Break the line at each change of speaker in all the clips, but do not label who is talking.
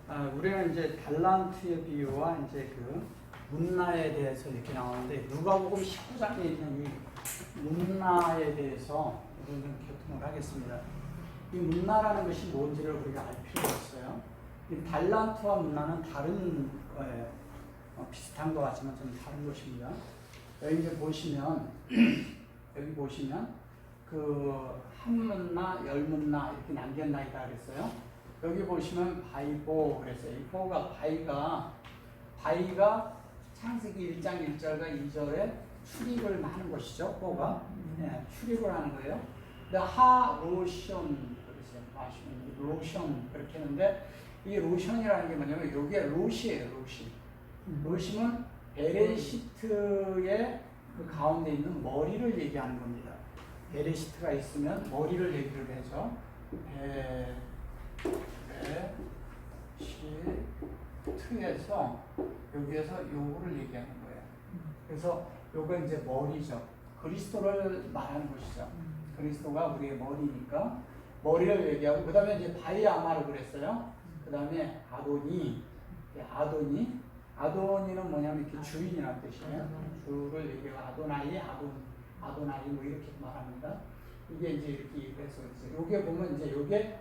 우리는 이제 달란트의 비유와 이제 그 문나에 대해서 이렇게 나오는데 누가복음 19장에 있는 이 문나에 대해서 우리는 교통을 하겠습니다. 이 문나라는 것이 뭔지를 우리가 알 필요가 있어요. 이 달란트와 문나는 다른 거예요. 비슷한 것 같지만 좀 다른 것입니다. 여기 이제 보시면 여기 보시면 그 한문나, 열문나 이렇게 남겼나이다 그랬어요. 여기 보시면 바이보 그랬어요. 이 보가 바이가 창세기 1장 1절과 2절에 출입을 하는 것이죠. 보가 출입을 하는 거예요. 근데 하로션 그랬어요. 로션 그렇게 했는데 이 로션이라는 게 뭐냐면 이게 롯이에요. 롯이는 베레시트의 그 가운데 있는 머리를 얘기하는 겁니다. 베레시트가 있으면 머리를 얘기를 하죠. 베레시트에서 여기에서 요거를 얘기하는 거예요. 그래서 요거 이제 머리죠. 그리스도를 말하는 것이죠. 그리스도가 우리의 머리니까 머리를 얘기하고 그 다음에 이제 바이아마로 그랬어요. 그 다음에 아도니는 뭐냐면 이렇게 주인이라는 뜻이에요. 주를 얘기하고 아도나이 뭐 이렇게 말합니다. 이게 이제 이렇게 해서 요게 보면 이제 요게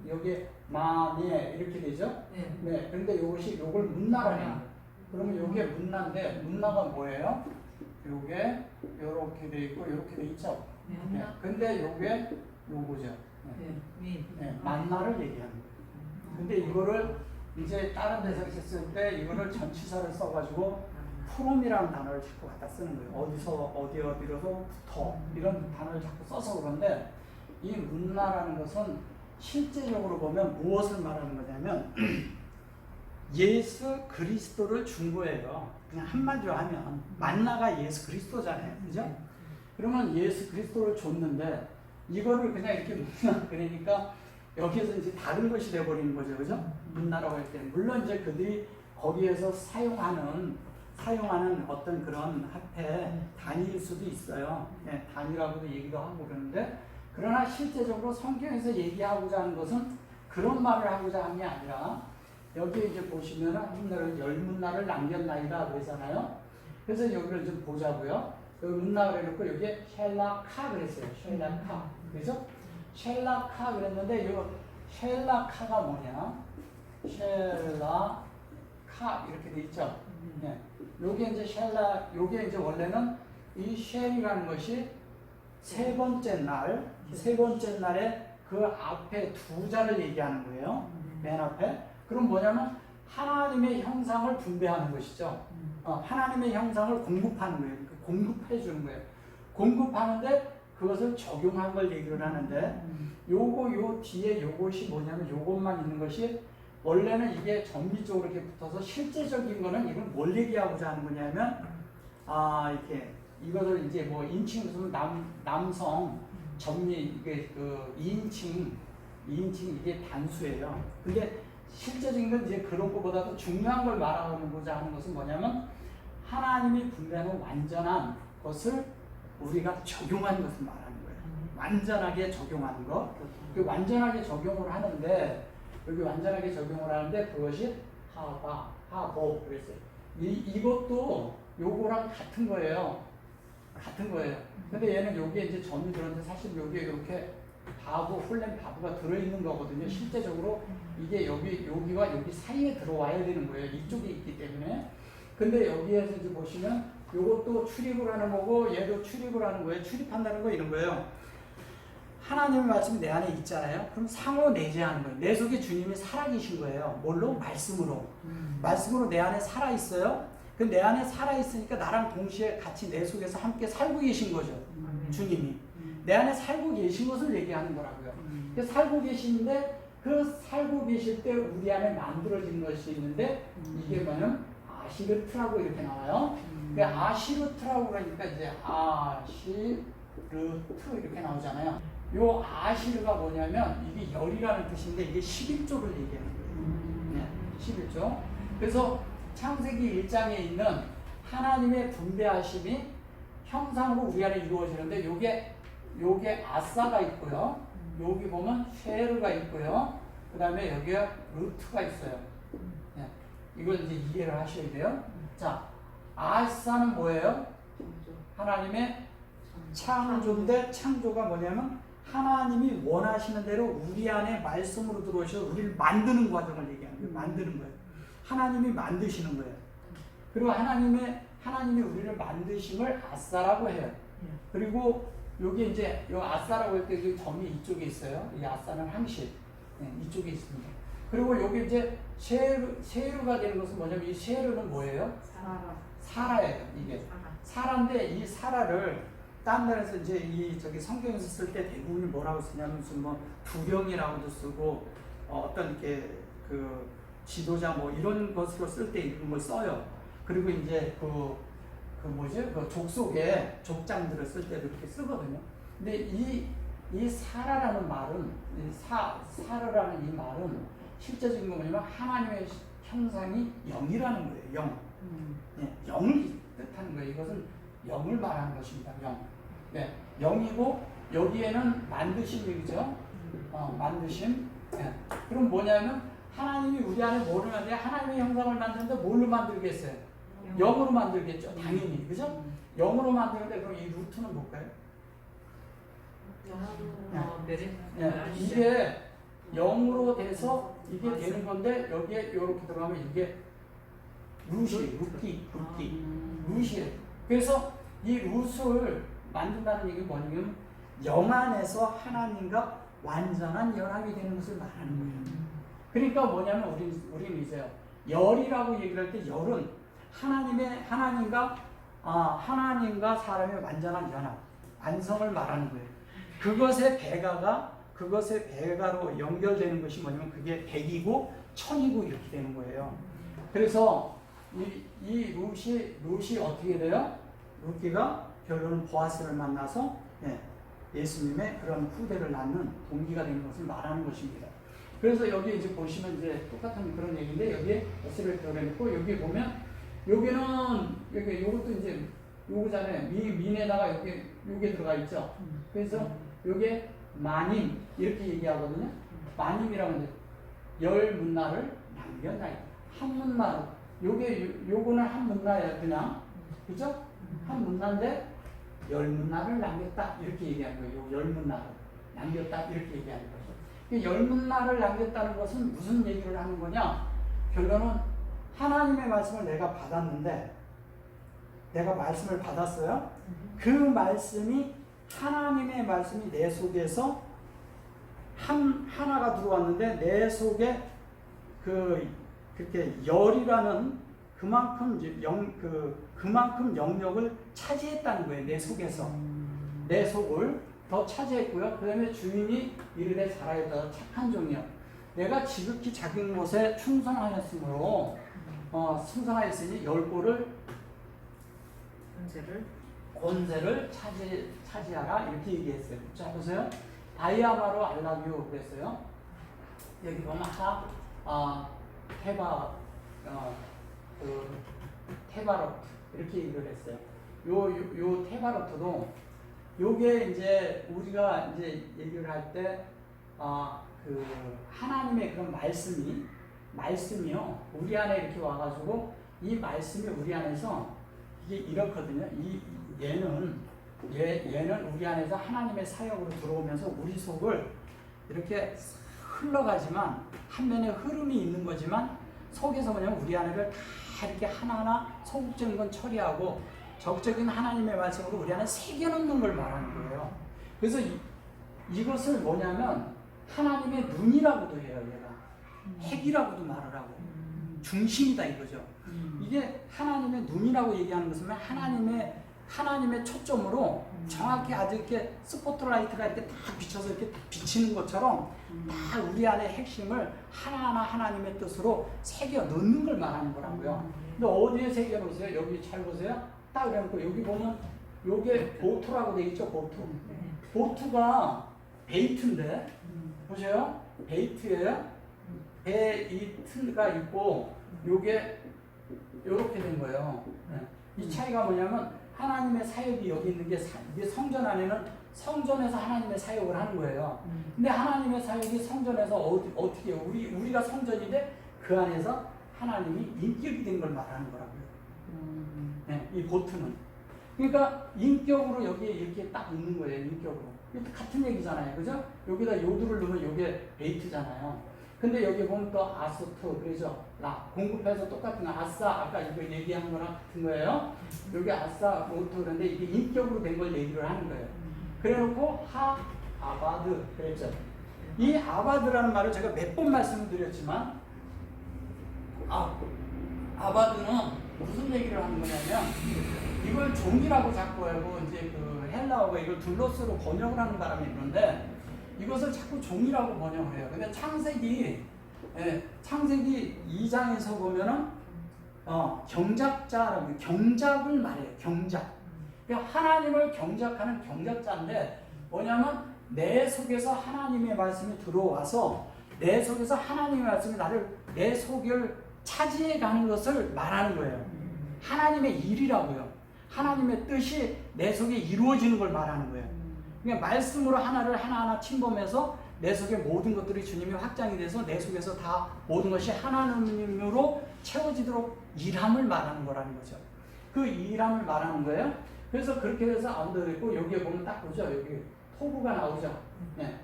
요게 마네 이렇게 되죠? 네. 그런데 요걸 문나라는 거예요. 그러면 요게 문나인데 문나가 뭐예요? 요게 요렇게 돼 있고 요렇게 돼 있죠? 네. 근데 요게 요거죠. 만나를 얘기하는 거예요. 근데 이거를 이제 다른 데서 했을 때 이거를 전치사를 써가지고 프롬이라는 단어를 자꾸 갖다 쓰는 거예요. 어디로부터 이런 단어를 자꾸 써서 그런데 이 문나라는 것은 실제적으로 보면 무엇을 말하는 거냐면 예수 그리스도를 준 거예요. 그냥 한마디로 하면 만나가 예수 그리스도잖아요. 그죠? 그러면 예수 그리스도를 줬는데 이거를 그냥 이렇게 문나 그러니까 여기에서 이제 다른 것이 돼버리는 거죠. 그죠? 문나라고 할 때. 물론 이제 그들이 거기에서 사용하는 어떤 그런 화폐 단위일 수도 있어요. 네, 단위라고도 얘기도 하고 그러는데 그러나 실제적으로 성경에서 얘기하고자 하는 것은 그런 말을 하고자 하는 게 아니라 여기 이제 보시면은 열문나를 남겼나이다 그러잖아요. 그래서 여기를 좀 보자고요. 여기 문나 그래놓고 여기에 헬라카 그랬어요. 헬라카. 그죠? 헬라카 그랬는데 이 헬라카가 뭐냐? 헬라카 이렇게 돼 있죠. 네. 요게 이제 원래는 이 쉘이라는 것이 세 번째 날에 그 앞에 두 자를 얘기하는 거예요. 맨 앞에. 그럼 뭐냐면 하나님의 형상을 분배하는 것이죠. 하나님의 형상을 공급하는 거예요. 공급해 주는 거예요. 공급하는데 그것을 적용한 걸 얘기를 하는데 요 뒤에 요것이 뭐냐면 요것만 있는 것이 원래는 이게 정기적으로 이렇게 붙어서 실제적인 거는 이건 뭘 얘기하고자 하는 거냐면 이렇게 이것을 이제 뭐 인칭 남성 정리 이게 그 2인칭 이게 단수예요. 근데 실제적인 건 이제 그런 것보다도 중요한 걸 말하고자 하는 것은 뭐냐면 하나님이 분배하는 완전한 것을 우리가 적용하는 것을 말하는 거예요. 완전하게 적용하는 것. 그 완전하게 적용을 하는데 여기 완전하게 적용을 하는데 그것이 하보 그랬어요. 이것도 요거랑 같은 거예요. 근데 얘는 여기에 이제 점이 들었는데 사실 여기에 이렇게 훌렘 바보가 들어있는 거거든요. 실제적으로 이게 여기와 여기 사이에 들어와야 되는 거예요. 이쪽에 있기 때문에. 근데 여기에서 이제 보시면 요것도 출입을 하는 거고 얘도 출입을 하는 거예요. 출입한다는 거 이런 거예요. 하나님의 말씀이 내 안에 있잖아요. 그럼 상호 내재하는 거예요. 내 속에 주님이 살아계신 거예요. 뭘로? 말씀으로. 말씀으로 내 안에 살아있어요. 그 내 안에 살아있으니까 나랑 동시에 같이 내 속에서 함께 살고 계신 거죠. 주님이. 내 안에 살고 계신 것을 얘기하는 거라고요. 그래서 살고 계시는데 그 살고 계실 때 우리 안에 만들어진 것이 있는데 이게 뭐냐면 아시르트라고 이렇게 나와요. 아시르트라고 그러니까 이제 아시르트 이렇게 나오잖아요. 요 아시르가 뭐냐면 이게 열이라는 뜻인데 이게 11조를 얘기하는 거예요. 네, 11조. 그래서 창세기 1장에 있는 하나님의 분배하심이 형상으로 우리 안에 이루어지는데 요게 아싸가 있고요. 여기 보면 쉐르가 있고요. 그 다음에 여기에 루트가 있어요. 예. 이걸 이제 이해를 하셔야 돼요. 자, 아사는 뭐예요? 하나님의 창조인데 창조가 뭐냐면 하나님이 원하시는 대로 우리 안에 말씀으로 들어오셔서 우리를 만드는 과정을 얘기하는 거예요. 만드는 거예요. 하나님이 만드시는 거예요. 그리고 하나님이 우리를 만드심을 아사라고 해요. 그리고 여기 이제 요 아사라고 할 때 그 점이 이쪽에 있어요. 이 아사는 항실. 네, 이쪽에 있습니다. 그리고 여기 이제 쉐르가 되는 것은 뭐냐면 이 쉐르는 뭐예요? 사라예요. 이게 사라인데 이 사라를 다른 나라에서 이제 이 저기 성경에서 쓸 때 대부분이 뭐라고 쓰냐면 무슨 뭐 두령이라고도 쓰고 어떤 이렇게 그 지도자 뭐 이런 것으로 쓸 때 이런 걸 써요. 그리고 이제 그 족속의 족장들을 쓸 때도 이렇게 쓰거든요. 근데 이 사라라는 말은 사라라는 이 말은 실제적인 거 뭐냐면 하나님의 형상이 영이라는 거예요. 영. 네, 영을 뜻하는 거예요. 이것은 영을 말하는 것입니다. 영. 네, 영이고 여기에는 만드심 얘기죠. 만드심. 네. 그럼 뭐냐면 하나님이 우리 안에 뭐를 만드냐? 하나님의 형상을 만드는데 뭘로 만들겠어요? 영으로 만들겠죠. 당연히. 그죠? 영으로 만드는데 그럼 이 루트는 뭘까요? 이게 영으로 돼서 이게 되는 건데 여기에 이렇게 들어가면 이게 루시예요. 그래서 이 루스를 만든다는 얘기는 뭐냐면 영 안에서 하나님과 완전한 연합이 되는 것을 말하는 거예요. 그러니까 뭐냐면 우리는 이제요. 열이라고 얘기를 할 때 열은 하나님과 사람의 완전한 연합, 완성을 말하는 거예요. 그것의 배가로 연결되는 것이 뭐냐면 그게 백이고 천이고 이렇게 되는 거예요. 그래서 이 룻이 어떻게 돼요? 룻기가 결론은 보아스를 만나서 예수님의 그런 후대를 낳는 동기가 되는 것을 말하는 것입니다. 그래서 여기 이제 보시면 이제 똑같은 그런 얘기인데 여기에 S를 들어있고 여기 보면 요것도 이제 요거잖아요. 민에다가 요게 들어가 있죠. 그래서 요게 마님 이렇게 얘기하거든요. 마님이라고 하는데 열 문나를 남겼나이다. 한 문나로 요거는 한 문나예요. 그냥 그죠? 한 문나인데 열 문나를 남겼다 이렇게 얘기하는 거예요. 열 문나를 남겼다 이렇게 얘기하는 거죠. 열 문나를 남겼다는 것은 무슨 얘기를 하는 거냐? 결론은 하나님의 말씀을 내가 받았는데 내가 말씀을 받았어요. 그 말씀이 하나님의 말씀이 내 속에서 하나가 들어왔는데 내 속에 그렇게 열이라는 그만큼 영역을 차지했다는 거예요. 내 속에서 내 속을 더 차지했고요. 그 다음에 주인이 이르되 잘하였다. 착한 종이요. 내가 지극히 작은 곳에 충성하였으므로 충성하였으니 열보를 권세를 차지하라 이렇게 얘기했어요. 자 보세요. 다이아마로 알라뷰 그랬어요. 여기 보면 테바로트 이렇게 얘기를 했어요. 요 테바로트도 요게 이제 우리가 이제 얘기를 할 때 그 하나님의 그런 말씀이요 우리 안에 이렇게 와가지고 이 말씀이 우리 안에서 이게 이렇거든요. 얘는 우리 안에서 하나님의 사역으로 들어오면서 우리 속을 이렇게 흘러가지만 한면에 흐름이 있는 거지만 속에서 뭐냐면 우리 안에를 다 이렇게 하나하나 소극적인 건 처리하고 적적인 하나님의 말씀으로 우리 안에 새겨놓는 걸 말하는 거예요. 그래서 이것을 뭐냐면 하나님의 눈이라고도 해요. 얘가 핵이라고도 말을 하고 중심이다 이거죠. 이게 하나님의 눈이라고 얘기하는 것은 하나님의 초점으로 정확히 아주 이렇게 스포트라이트가 이렇게 딱 비춰서 이렇게 딱 비치는 것처럼 다 우리 안의 핵심을 하나하나 하나님의 뜻으로 새겨 넣는 걸 말하는 거라고요. 근데 어디에 새겨 놓으세요? 여기 잘 보세요. 딱 그래놓고 여기 보면 요게 보트라고 되어 있죠. 보트가 베이트인데 보세요. 베이트예요. 베이트가 있고 요게 요렇게 된 거예요. 이 차이가 뭐냐면 하나님의 사역이 여기 있는 게 이게 성전 안에는 성전에서 하나님의 사역을 하는 거예요. 근데 하나님의 사역이 성전에서 어떻게 해요? 우리가 성전인데 그 안에서 하나님이 인격이 된 걸 말하는 거라고요. 네, 이 보트는. 그러니까 인격으로 여기에 이렇게 딱 있는 거예요. 인격으로. 이것도 같은 얘기잖아요. 그죠? 여기다 요두를 넣으면 이게 베이트잖아요. 근데 여기 보면 또 아소토, 그러죠? 공급해서 똑같은 거. 아싸, 아까 이거 얘기한 거랑 같은 거예요. 여기 아싸, 모토, 그런데 이게 인격으로 된 걸 얘기를 하는 거예요. 그래 놓고 아바드, 그랬죠? 이 아바드라는 말을 제가 몇 번 말씀을 드렸지만, 아바드는 무슨 얘기를 하는 거냐면, 이걸 종이라고 자꾸 알고, 이제 그 헬라어가 이걸 둘로스로 번역을 하는 바람이 있는데, 이것을 자꾸 종이라고 번역을 해요. 근데 창세기 2장에서 보면은, 경작자라고, 경작을 말해요. 경작. 그러니까 하나님을 경작하는 경작자인데, 뭐냐면, 내 속에서 하나님의 말씀이 들어와서, 내 속에서 하나님의 말씀이 내 속을 차지해 가는 것을 말하는 거예요. 하나님의 일이라고요. 하나님의 뜻이 내 속에 이루어지는 걸 말하는 거예요. 그러니까 말씀으로 하나를 하나하나 침범해서 내 속에 모든 것들이 주님이 확장이 돼서 내 속에서 다 모든 것이 하나님으로 채워지도록 일함을 말하는 거라는 거죠. 그 일함을 말하는 거예요. 그래서 그렇게 돼서 아무도 있고, 여기에 보면 딱 보죠. 여기 토부가 나오죠. 네.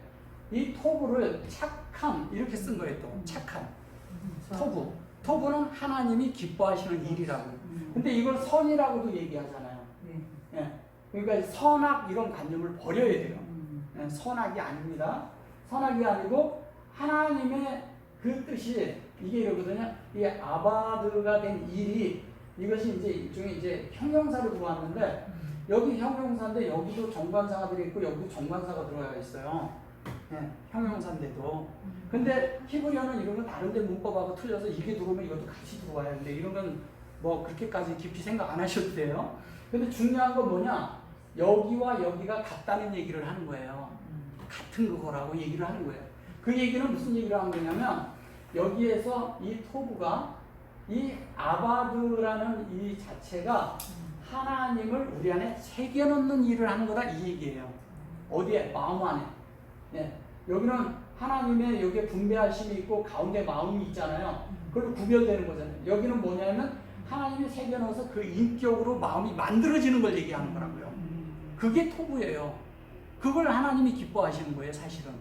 이 토부를 착함 이렇게 쓴 거예요. 또 착함. 토부는 하나님이 기뻐하시는 일이라고. 근데 이걸 선이라고도 얘기하잖아요. 네. 그러니까 선악 이런 관념을 버려야 돼요. 네. 선악이 아닙니다. 선악이 아니고 하나님의 그 뜻이 이게 이러거든요. 이 아바드가 된 일이, 이것이 이제 일종의 이제 형용사로 들어왔는데, 여기 형용사인데 여기도 정관사가 들어있고 여기도 정관사가 들어가 있어요. 네, 형용사인데도. 근데 히브리어는 이런 건 다른데 문법하고 틀려서 이게 들어오면 이것도 같이 들어와요. 근데 이런 건 뭐 그렇게까지 깊이 생각 안 하셔도 돼요. 근데 중요한 건 뭐냐? 여기와 여기가 같다는 얘기를 하는 거예요. 같은 거라고 얘기를 하는 거예요. 그 얘기는 무슨 얘기를 하는 거냐면, 여기에서 이 토부가, 이 아바드라는 이 자체가 하나님을 우리 안에 새겨놓는 일을 하는 거다, 이 얘기예요. 어디에? 마음 안에. 네. 여기는 하나님의 여기에 분배하심이 있고 가운데 마음이 있잖아요. 그걸로 구별되는 거잖아요. 여기는 뭐냐면 하나님이 새겨넣어서 그 인격으로 마음이 만들어지는 걸 얘기하는 거라고요. 그게 토부예요. 그걸 하나님이 기뻐하시는 거예요, 사실은.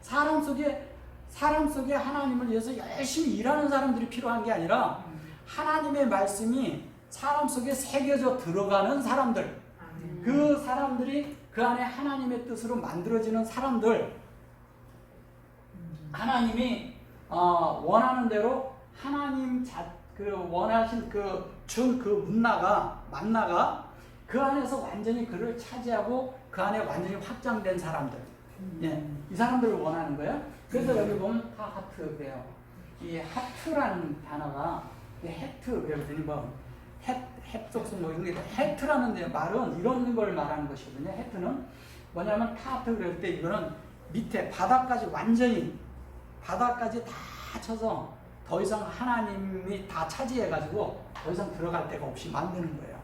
사람 속에 하나님을 위해서 열심히 일하는 사람들이 필요한 게 아니라, 하나님의 말씀이 사람 속에 새겨져 들어가는 사람들, 그 사람들이 그 안에 하나님의 뜻으로 만들어지는 사람들, 하나님이 원하는 대로 하나님 원하신 만나가 그 안에서 완전히 그를 차지하고 그 안에 완전히 확장된 사람들, 예, 이 사람들을 원하는 거예요. 그래서 여기 보면 하트 그래요. 이 하트라는 단어가 해트 그랬더니 뭐 햇속성 뭐 이런 게 해트라는 말은 이런 걸 말하는 것이거든요. 해트는 뭐냐면 타트 그럴 때 이거는 밑에 바닥까지 완전히 바닥까지 다 쳐서 더 이상 하나님이 다 차지해가지고 더 이상 들어갈 데가 없이 만드는 거예요.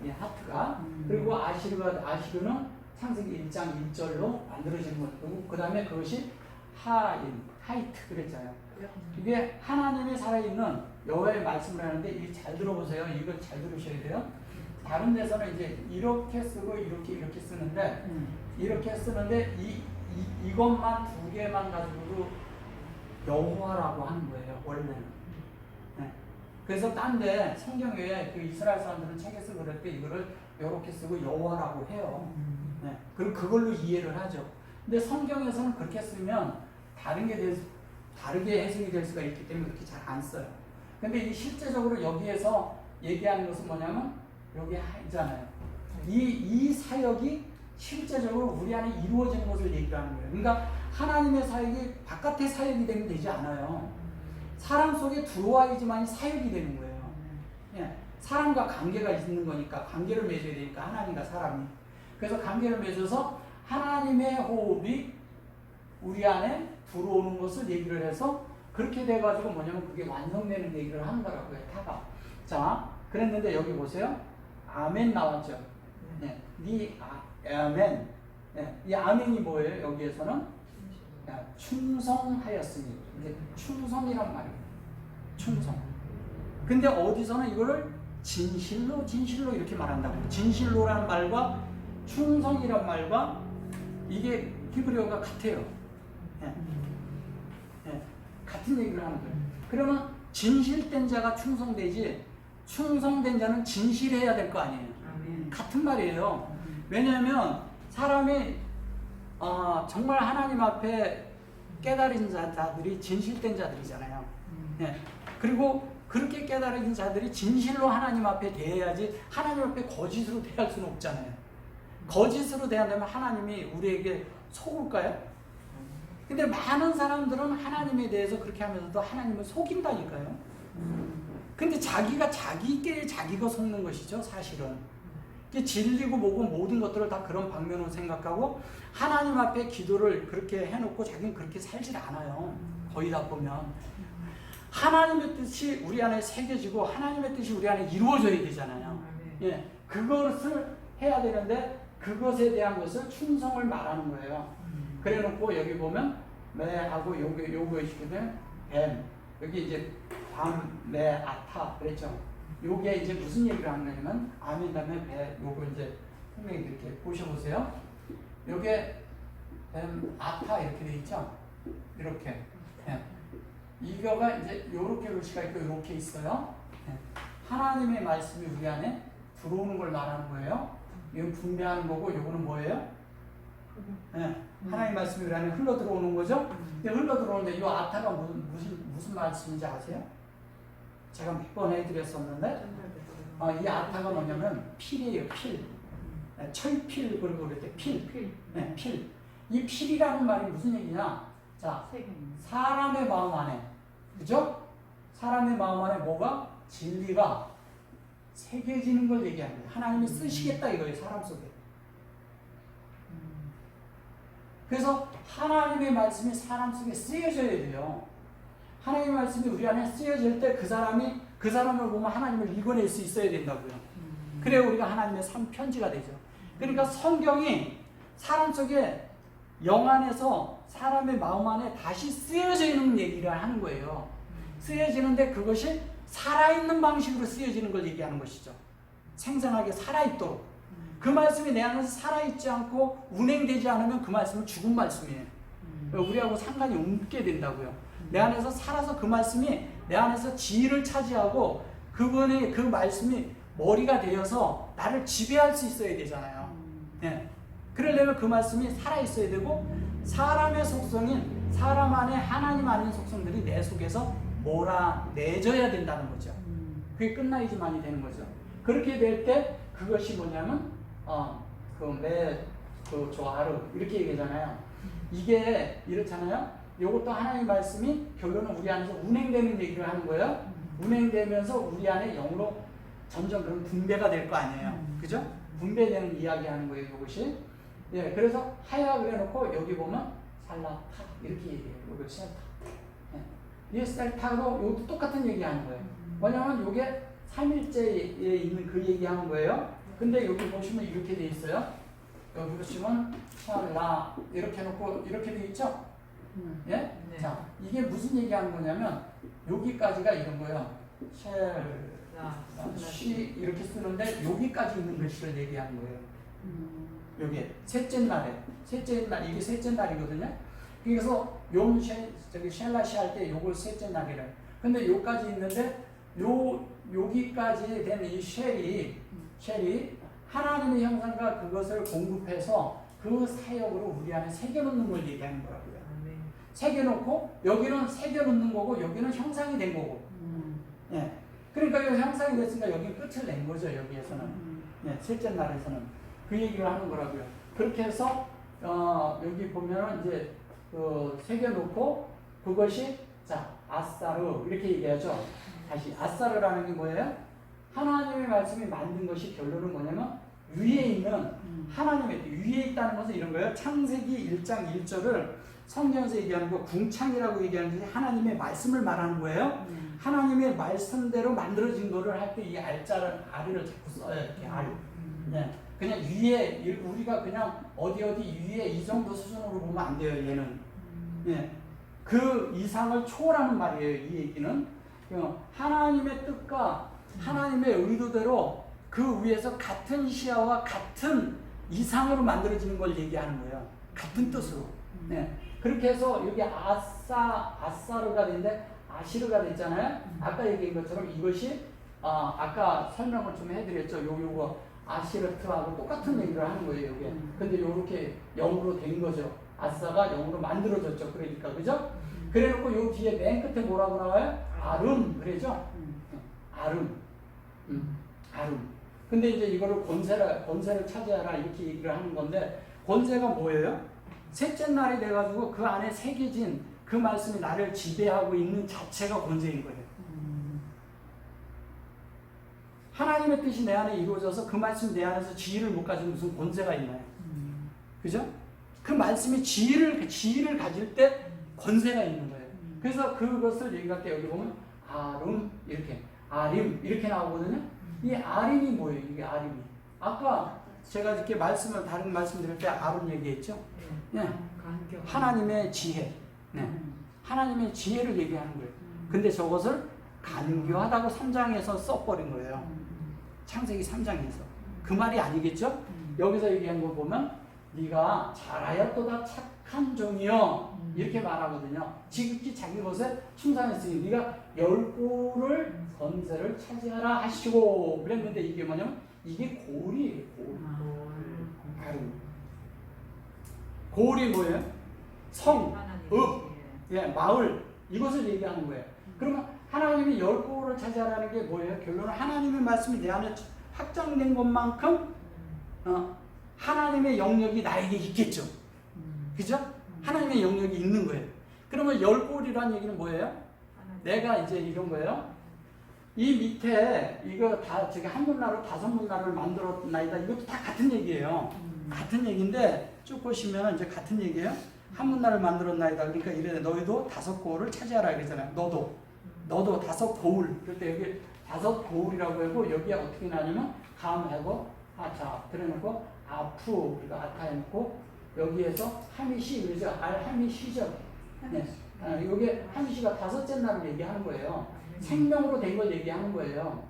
이 하트가. 그리고 아시르는 창세기 1장 1절로 만들어지는 것이고, 그 다음에 그것이 하이트 그랬잖아요. 이게 하나님이 살아있는 여호와의 말씀을 하는데, 이 잘 들어보세요. 이걸 잘 들으셔야 돼요. 다른 데서는 이제 이렇게 쓰고 이렇게 쓰는데, 이렇게 쓰는데 이것만 두 개만 가지고도 여호와라고 하는 거예요, 원래는. 네. 그래서 딴데 성경에 그 이스라엘 사람들은 책에 쓰고 그럴 때 이거를 이렇게 쓰고 여호와라고 해요. 네. 그럼 그걸로 이해를 하죠. 근데 성경에서는 그렇게 쓰면 다르게 해석이 될 수가 있기 때문에 그렇게 잘 안 써요. 근데 이 실제적으로 여기에서 얘기하는 것은 뭐냐면, 여기 있잖아요. 이 사역이 실제적으로 우리 안에 이루어지는 것을 얘기하는 거예요. 그러니까 하나님의 사역이 바깥의 사역이 되면 되지 않아요. 사람 속에 들어와야지만 사역이 되는 거예요. 예, 사람과 관계가 있는 거니까, 관계를 맺어야 되니까, 하나님과 사람이. 그래서 관계를 맺어서 하나님의 호흡이 우리 안에 들어오는 것을 얘기를 해서, 그렇게 돼가지고 뭐냐면 그게 완성되는 얘기를 하는 거라고요, 타가. 자, 그랬는데 여기 보세요. 아멘 나왔죠. 네, 아멘. 예, 이 아멘이 뭐예요? 여기에서는 충성하였으니. 이제 충성이란 말이에요. 충성. 근데 어디서는 이거를 진실로 이렇게 말한다고. 진실로라는 말과 충성이란 말과 이게 히브리어가 같아요. 예. 예. 같은 얘기를 하는 거예요. 그러면 진실된 자가 충성되지, 충성된 자는 진실해야 될 거 아니에요. 같은 말이에요. 왜냐하면 사람이 정말 하나님 앞에 깨달은 자들이 진실된 자들이잖아요. 예. 그리고 그렇게 깨달은 자들이 진실로 하나님 앞에 대해야지 하나님 앞에 거짓으로 대할 수는 없잖아요. 거짓으로 대한다면 하나님이 우리에게 속을까요? 근데 많은 사람들은 하나님에 대해서 그렇게 하면서도 하나님을 속인다니까요. 근데 자기가 자기끼리 자기가 속는 것이죠, 사실은. 진리고 뭐고 모든 것들을 다 그런 방면으로 생각하고 하나님 앞에 기도를 그렇게 해놓고 자기는 그렇게 살질 않아요. 거의 다 보면. 하나님의 뜻이 우리 안에 새겨지고 하나님의 뜻이 우리 안에 이루어져야 되잖아요. 예, 그것을 해야 되는데 그것에 대한 것을 충성을 말하는 거예요. 그래놓고 여기 보면 매하고 요거 시키면 뱀, 여기 이제 밤, 매, 아타 그랬죠. 요게 이제 무슨 얘기를 하는 거냐면 아멘 다음에 배, 요거 이제 선생님 이렇게 보셔보세요. 요게 뱀, 아타 이렇게 돼 있죠. 이렇게. 예. 이거가 이제 요렇게 글씨가 있고 요렇게 있어요. 예. 하나님의 말씀이 우리 안에 들어오는 걸 말하는 거예요. 이건 분배하는 거고 요거는 뭐예요? 예. 하나님의 말씀이 우리 안에 흘러 들어오는 거죠. 흘러 들어오는데 요 아타가 무슨 말씀인지 아세요? 제가 몇 번 해드렸었는데 이 아타가 뭐냐면 필이에요. 필. 철필 그리고 이렇게 필. 네, 필. 이 필이라는 말이 무슨 얘기냐? 자, 사람의 마음 안에, 그죠? 사람의 마음 안에 뭐가? 진리가 새겨지는 걸 얘기하는 거예요. 하나님이 쓰시겠다 이거예요, 사람 속에. 그래서 하나님의 말씀이 사람 속에 쓰여져야 돼요. 하나님의 말씀이 우리 안에 쓰여질 때 그 사람을 보면 하나님을 읽어낼 수 있어야 된다고요. 그래야 우리가 하나님의 삶 편지가 되죠. 그러니까 성경이 사람 속에 영 안에서 사람의 마음 안에 다시 쓰여지는 얘기를 하는 거예요. 쓰여지는데 그것이 살아있는 방식으로 쓰여지는 걸 얘기하는 것이죠. 생생하게 살아있도록. 그 말씀이 내 안에서 살아있지 않고 운행되지 않으면 그 말씀은 죽은 말씀이에요. 우리하고 상관이 없게 된다고요. 내 안에서 살아서 그 말씀이 내 안에서 지위를 차지하고 그분의 그 말씀이 머리가 되어서 나를 지배할 수 있어야 되잖아요. 예. 그러려면 그 말씀이 살아있어야 되고 사람의 속성인 사람 안에 하나님 아닌 속성들이 내 속에서 몰아내져야 된다는 거죠. 그게 끝나야지만이 되는 거죠. 그렇게 될 때 그것이 뭐냐면 저 아르 이렇게 얘기하잖아요. 이게 이렇잖아요. 이것도 하나님의 말씀이 결론은 우리 안에서 운행되는 얘기를 하는 거예요. 운행되면서 우리 안에 영으로 점점 그런 분배가 될 거 아니에요. 그죠? 분배되는 이야기 하는 거예요, 이것이. 예, 그래서 하야 그래놓고 여기 보면 살라타 이렇게 얘기해요. 여기 셀타. 예. 이 셀타로 이것도 똑같은 얘기 하는 거예요. 뭐냐면 이게 3일째에 있는 그 얘기 하는 거예요. 근데 여기 보시면 이렇게 돼 있어요. 여기 보시면 샬라 이렇게 해놓고 이렇게 돼 있죠? 예? 네. 자, 이게 무슨 얘기하는 거냐면 여기까지가 이런 거예요. 쉬 이렇게 쓰는데 여기까지 있는 글씨를 얘기하는 거예요. 여기 셋째 날에 이게 셋째 날이거든요. 그래서 샬라시 할 때 요걸 셋째 날이래. 근데 요까지 있는데 여기까지 된 이 쉘이 하나님의 형상과 그것을 공급해서 그 사역으로 우리 안에 새겨놓는 걸 얘기하는 거라고요. 새겨놓고 여기는 새겨놓는 거고 여기는 형상이 된 거고. 예. 그러니까 이 형상이 됐으니까 여기 끝을 낸 거죠. 여기에서는. 예. 셋째 날에서는 그 얘기를 하는 거라고요. 그렇게 해서 여기 보면은 이제 새겨놓고 그것이 자 아사르 이렇게 얘기하죠. 다시 아사르라는 게 뭐예요? 하나님의 말씀이 만든 것이 결론은 뭐냐면 위에 있는 하나님의 위에 있다는 것은 이런 거예요. 창세기 1장 1절을 성경에서 얘기하는 거 궁창이라고 얘기하는 것이 하나님의 말씀을 말하는 거예요. 하나님의 말씀대로 만들어진 거를 할 때 이 알자를 아리를 자꾸 써요. 이렇게 알. 네. 그냥 위에 우리가 그냥 어디 위에 이 정도 수준으로 보면 안 돼요. 얘는 예, 그 이상을 초월하는 말이에요. 이 얘기는 하나님의 뜻과 하나님의 의도대로 그 위에서 같은 시야와 같은 이상으로 만들어지는 걸 얘기하는 거예요. 같은 뜻으로. 예, 그렇게 해서 여기 아사르가 되는데 아시르가 됐잖아요. 아까 얘기한 것처럼 이것이 아까 설명을 좀 해드렸죠. 요거 아시르트하고 똑같은 얘기를 하는 거예요. 이게. 근데 요렇게 영으로 된 거죠. 아사가 영으로 만들어졌죠. 그러니까 그죠? 그래놓고 요 뒤에 맨 끝에 뭐라고 나와요? 아름 그래죠? 아름. 아름. 근데 이제 이거를 권세를 차지하라 이렇게 얘기를 하는 건데 권세가 뭐예요? 셋째 날이 돼가지고 그 안에 새겨진 그 말씀이 나를 지배하고 있는 자체가 권세인 거예요. 하나님의 뜻이 내 안에 이루어져서 그 말씀이 내 안에서 지위를 못 가지면 무슨 권세가 있나요? 그죠? 그 말씀이 지위를 가질 때 권세가 있는 거예요. 그래서 그것을 얘기할 때 여기 보면 아름 이렇게 아림 이렇게 나오거든요. 이 아림이 뭐예요? 이게 아림이. 아까 제가 이렇게 다른 말씀 드릴 때 아름 얘기했죠? 네. 하나님의 지혜. 네. 하나님의 지혜를 얘기하는 거예요. 근데 저것을 간교하다고 3장에서 써버린 거예요. 창세기 3장에서. 그 말이 아니겠죠? 여기서 얘기한 거 보면 네가 잘하였도다 착한 종이여 이렇게 말하거든요. 지극히 자기 것에 충성했으니 네가 열고를 권세를 차지하라 하시고 그랬는데 이게 뭐냐면 이게 고울이에요. 고울이 뭐예요? 성, 예, 마을 이것을 얘기하는 거예요. 그러면 하나님이 열고를 차지하라는 게 뭐예요? 결론은 하나님의 말씀이 내 안에 확장된 것만큼 하나님의 영역이 나에게 있겠죠. 그죠? 하나님의 영역이 있는 거예요. 그러면 열골이라는 얘기는 뭐예요? 내가 이제 이런 거예요. 이 밑에 이거 다 저기 한 문나로 5문나를 만들었나이다. 이것도 다 같은 얘기예요. 같은 얘기인데 쭉 보시면 이제 같은 얘기예요. 한 문나를 만들었나이다. 그러니까 이래 너희도 5고울을 차지하라 이랬잖아요. 너도 5고울. 그럴 때 여기 5고울이라고 하고 여기에 어떻게 나냐면 감하고 아차 그래놓고 아프 그러니까 아타 해놓고 여기에서 하미시 그러죠. 알하미시죠. 네. 요게 하미시가 5째 날을 얘기하는 거예요. 생명으로 된 걸 얘기하는 거예요.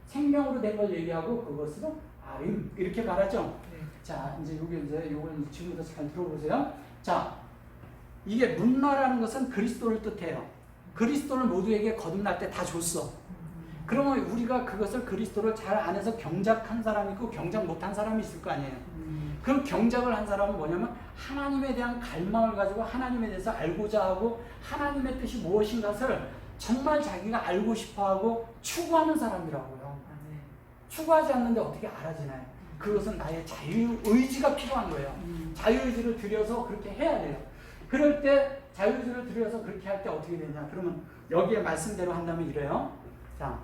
생명으로 된 걸 얘기하고 그것으로 아림 이렇게 말하죠. 자 이제 요걸 지금부터 잘 들어보세요. 자 이게 문나라는 것은 그리스도를 뜻해요. 그리스도를 모두에게 거듭날 때 다 줬어. 그러면 우리가 그것을 그리스도를 잘 안에서 경작한 사람이 있고 경작 못한 사람이 있을 거 아니에요. 그럼 경작을 한 사람은 뭐냐면 하나님에 대한 갈망을 가지고 하나님에 대해서 알고자 하고 하나님의 뜻이 무엇인가를 정말 자기가 알고 싶어하고 추구하는 사람이라고요. 추구하지 않는데 어떻게 알아지나요? 그것은 나의 자유의지가 필요한 거예요. 자유의지를 들여서 그렇게 해야 돼요. 그럴 때 자유의지를 들여서 그렇게 할 때 어떻게 되냐? 그러면 여기에 말씀대로 한다면 이래요. 자,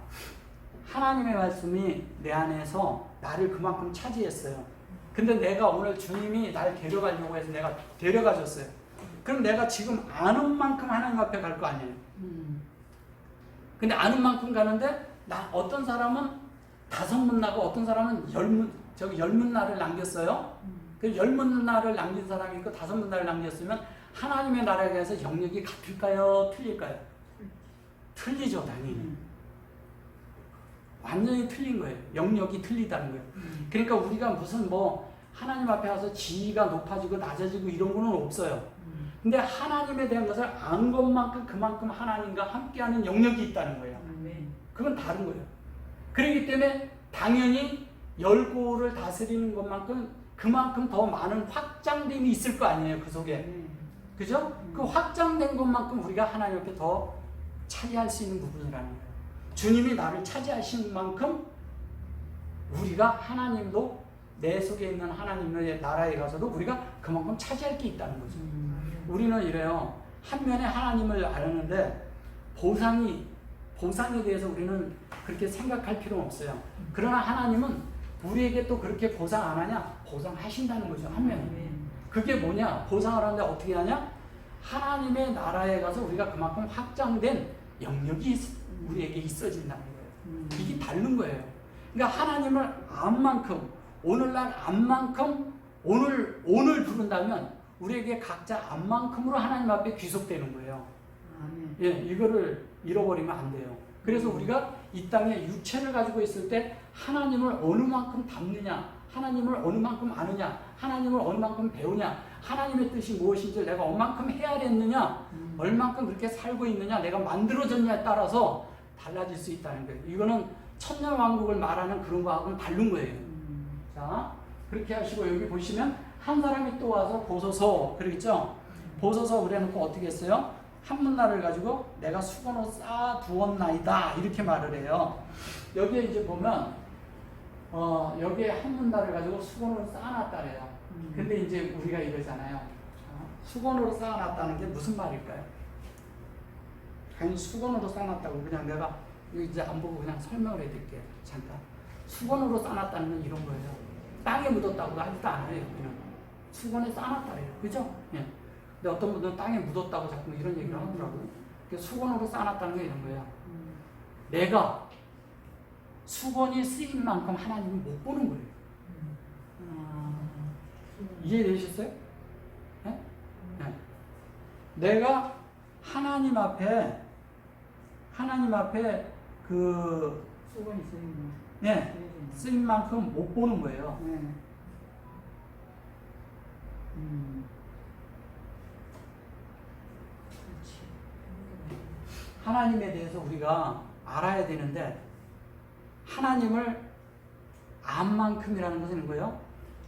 하나님의 말씀이 내 안에서 나를 그만큼 차지했어요. 근데 내가 오늘 주님이 날 데려가려고 해서 내가 데려가 줬어요. 그럼 내가 지금 아는 만큼 하나님 앞에 갈 거 아니에요. 근데 아는 만큼 가는데 어떤 사람은 5문나고 어떤 사람은 10문나를 남겼어요. 그 10문나를 남긴 사람이 있고 5문나를 남겼으면 하나님의 나라에 대해서 영역이 같을까요? 틀릴까요? 틀리죠, 당연히. 완전히 틀린 거예요. 영역이 틀리다는 거예요. 그러니까 우리가 무슨 하나님 앞에 와서 지위가 높아지고 낮아지고 이런 거는 없어요. 근데 하나님에 대한 것을 안 것만큼 그만큼 하나님과 함께하는 영역이 있다는 거예요. 그건 다른 거예요. 그렇기 때문에 당연히 열고를 다스리는 것만큼 그만큼 더 많은 확장됨이 있을 거 아니에요. 그 속에. 그죠? 그 확장된 것만큼 우리가 하나님 앞에 더 차지할 수 있는 부분이라는 거예요. 주님이 나를 차지하신 만큼 우리가 하나님도 내 속에 있는 하나님의 나라에 가서도 우리가 그만큼 차지할 게 있다는 거죠. 우리는 이래요. 한면에 하나님을 아는데 보상에 대해서 우리는 그렇게 생각할 필요는 없어요. 그러나 하나님은 우리에게 또 그렇게 보상 안 하냐? 보상하신다는 거죠. 한면에. 그게 뭐냐? 보상을 하는데 어떻게 하냐? 하나님의 나라에 가서 우리가 그만큼 확장된 영역이 우리에게 있어진다는 거예요. 이게 다른 거예요. 그러니까 하나님을 안 만큼 오늘날 암만큼 오늘 부른다면 우리에게 각자 암만큼으로 하나님 앞에 귀속되는 거예요. 예, 이거를 잃어버리면 안 돼요. 그래서 우리가 이 땅에 육체를 가지고 있을 때 하나님을 어느 만큼 닮느냐, 하나님을 어느 만큼 아느냐, 하나님을 어느 만큼 배우냐, 하나님의 뜻이 무엇인지 내가 얼만큼 헤아렸느냐, 얼만큼 그렇게 살고 있느냐, 내가 만들어졌냐에 따라서 달라질 수 있다는 거예요. 이거는 천년왕국을 말하는 그런 거하고는 다른 거예요. 자, 그렇게 하시고 여기 보시면 한 사람이 또 와서 보소서 그러겠죠? 보소서 그래놓고 어떻게 했어요? 한문나를 가지고 내가 수건으로 쌓아두었나이다 이렇게 말을 해요. 여기에 이제 보면 여기에 한문나를 가지고 수건으로 쌓아놨다래요. 근데 이제 우리가 이러잖아요. 수건으로 쌓아놨다는 게 무슨 말일까요? 아니 수건으로 쌓아놨다고 그냥 내가 이제 안 보고 그냥 설명을 해드릴게요. 잠깐. 수건으로 쌓아놨다는 건 이런 거예요. 땅에 묻었다고도 하지도 않아요. 그냥 수건에 쌓아놨다래요. 그죠? 예. 근데 어떤 분들은 땅에 묻었다고 자꾸 이런 얘기를 하더라고요. 수건으로 쌓아놨다는 게 이런 거예요. 내가 수건이 쓰인 만큼 하나님은 못 보는 거예요. 이해되셨어요? 네? 네. 내가 하나님 앞에 그
수건이 쓰인
예, 쓰인 만큼 못 보는 거예요. 하나님에 대해서 우리가 알아야 되는데 하나님을 안 만큼이라는 것은 뭐예요?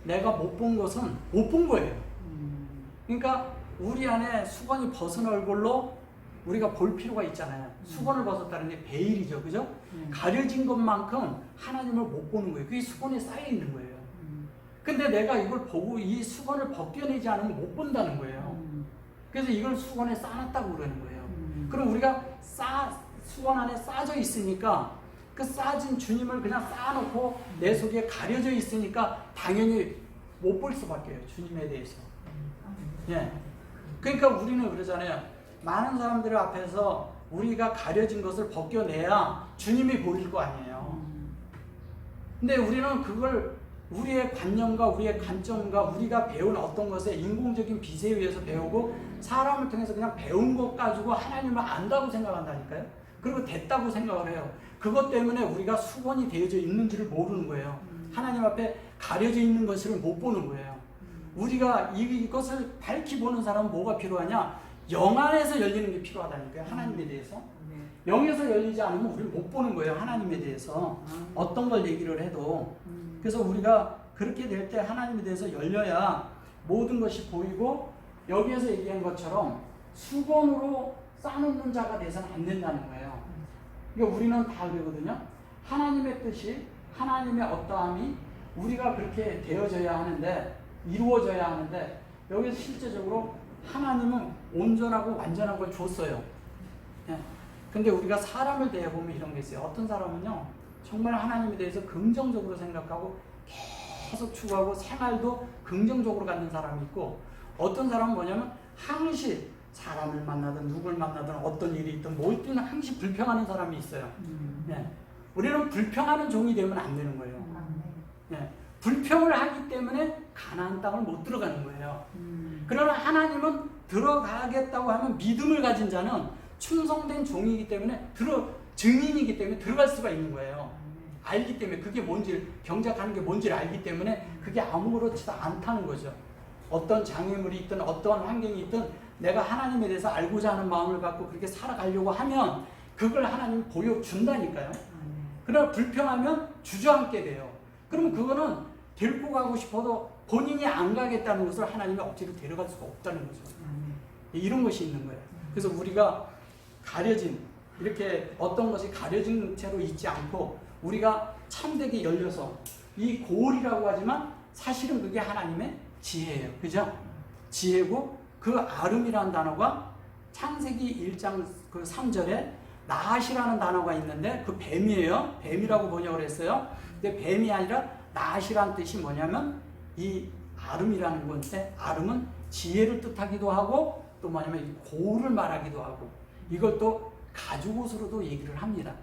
내가 못 본 것은 못 본 거예요. 그러니까 우리 안에 수건이 벗은 얼굴로 우리가 볼 필요가 있잖아요. 수건을 벗었다는 게 베일이죠. 그죠? 가려진 것만큼 하나님을 못 보는 거예요. 그게 수건에 쌓여 있는 거예요. 근데 내가 이걸 보고 이 수건을 벗겨내지 않으면 못 본다는 거예요. 그래서 이걸 수건에 쌓아놨다고 그러는 거예요. 그럼 우리가 수건 안에 싸져 있으니까 그 싸진 주님을 그냥 쌓아놓고 내 속에 가려져 있으니까 당연히 못 볼 수밖에요. 주님에 대해서. 예. 그러니까 우리는 그러잖아요. 많은 사람들 앞에서 우리가 가려진 것을 벗겨내야 주님이 보일 거 아니에요. 근데 우리는 그걸 우리의 관념과 우리의 관점과 우리가 배운 어떤 것에 인공적인 빛에 의해서 배우고 사람을 통해서 그냥 배운 것 가지고 하나님을 안다고 생각한다니까요. 그리고 됐다고 생각을 해요. 그것 때문에 우리가 수건이 되어져 있는지를 모르는 거예요. 하나님 앞에 가려져 있는 것을 못 보는 거예요. 우리가 이것을 밝히 보는 사람은 뭐가 필요하냐? 영 안에서 열리는 게 필요하다니까요. 하나님에 대해서. 영에서 열리지 않으면 우리는 못 보는 거예요. 하나님에 대해서. 어떤 걸 얘기를 해도. 그래서 우리가 그렇게 될 때 하나님에 대해서 열려야 모든 것이 보이고 여기에서 얘기한 것처럼 수건으로 쌓아놓는 자가 돼서는 안 된다는 거예요. 그러니까 우리는 다 그러거든요. 하나님의 뜻이, 하나님의 어떠함이 우리가 그렇게 되어져야 하는데, 이루어져야 하는데, 여기서 실제적으로 하나님은 온전하고 완전한 걸 줬어요. 예. 근데 우리가 사람을 대해보면 이런 게 있어요. 어떤 사람은요, 정말 하나님에 대해서 긍정적으로 생각하고 계속 추구하고 생활도 긍정적으로 갖는 사람이 있고, 어떤 사람은 뭐냐면 항시 사람을 만나든 누굴 만나든 어떤 일이 있든 뭐 있든 항시 불평하는 사람이 있어요. 네. 우리는 불평하는 종이 되면 안 되는 거예요. 네. 불평을 하기 때문에 가나안 땅을 못 들어가는 거예요. 그러나 하나님은 들어가겠다고 하면 믿음을 가진 자는 충성된 종이기 때문에 증인이기 때문에 들어갈 수가 있는 거예요. 알기 때문에 그게 뭔지 경작하는 게 뭔지를 알기 때문에 그게 아무렇지도 않다는 거죠. 어떤 장애물이 있든 어떠한 환경이 있든 내가 하나님에 대해서 알고자 하는 마음을 갖고 그렇게 살아가려고 하면 그걸 하나님이 보여준다니까요. 그러나 불평하면 주저앉게 돼요. 그럼 그거는 데리고 가고 싶어도 본인이 안 가겠다는 것을 하나님이 억지로 데려갈 수가 없다는 거죠. 이런 것이 있는 거예요. 그래서 우리가 가려진, 이렇게 어떤 것이 가려진 채로 있지 않고 우리가 참되게 열려서 이 고울이라고 하지만 사실은 그게 하나님의 지혜예요. 그죠? 지혜고 그 아름이라는 단어가 창세기 1장 그 3절에 나앗이라는 단어가 있는데 그 뱀이에요. 뱀이라고 번역을 했어요. 근데 뱀이 아니라 나앗이라는 뜻이 뭐냐면 이 아름이라는 건데 아름은 지혜를 뜻하기도 하고 또 뭐냐면 고울을 말하기도 하고 이걸 또 가죽옷으로도 얘기를 합니다.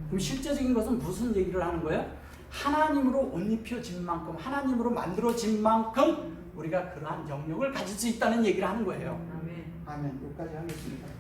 그럼 실제적인 것은 무슨 얘기를 하는 거예요? 하나님으로 옷 입혀진 만큼, 하나님으로 만들어진 만큼 우리가 그러한 영역을 가질 수 있다는 얘기를 하는 거예요.
아멘.
아멘. 여기까지 하겠습니다.